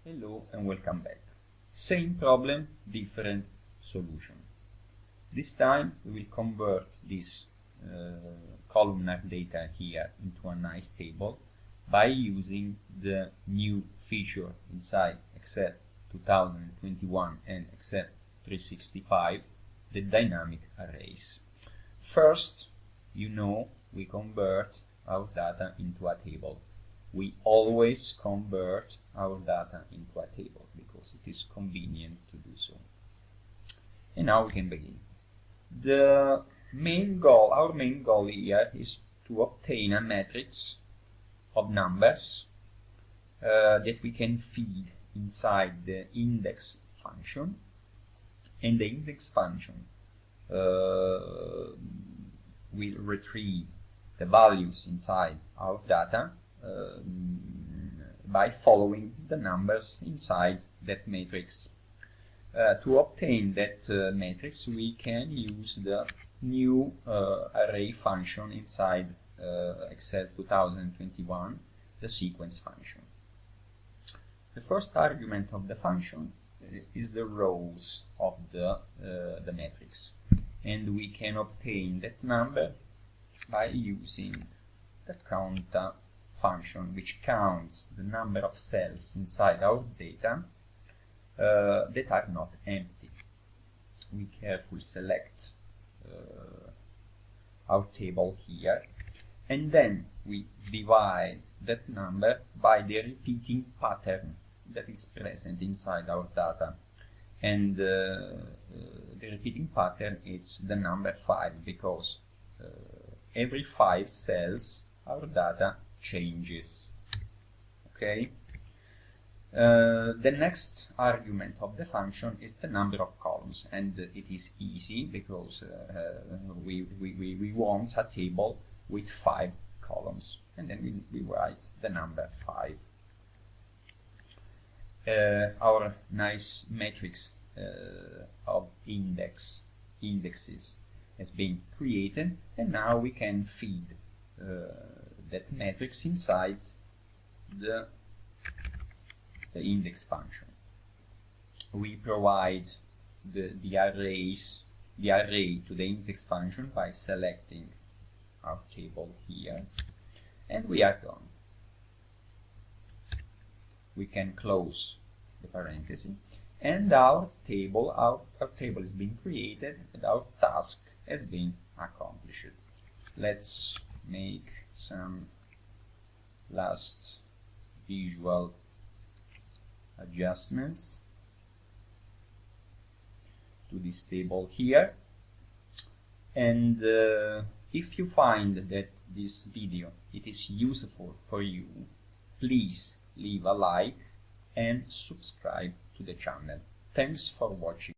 Hello and welcome back. Same problem, different solution. This time we will convert this columnar data here into a nice table by using the new feature inside Excel 2021 and Excel 365, the dynamic arrays. First, we convert our data into a table. We always convert our data into a table because it is convenient to do so. And now we can begin. Our main goal here is to obtain a matrix of numbers that we can feed inside the index function, and the index function will retrieve the values inside our data by following the numbers inside that matrix. To obtain that matrix, we can use the new array function inside Excel 2021, the sequence function. The first argument of the function is the rows of the matrix, and we can obtain that number by using the counter function, which counts the number of cells inside our data that are not empty. We carefully select our table here, and then we divide that number by the repeating pattern that is present inside our data, and the repeating pattern is the number 5, because every 5 cells our data changes. Okay. The next argument of the function is the number of columns, and it is easy because we want a table with 5 columns, and then we write the number 5. Our nice matrix of indexes has been created, and now we can feed that matrix inside the index function. We provide the array to the index function by selecting our table here, and we are done. We can close the parenthesis, and our table has been created, and our task has been accomplished. Let's make some last visual adjustments to this table here, and if you find that this video is useful for you, please leave a like and subscribe to the channel. Thanks for watching.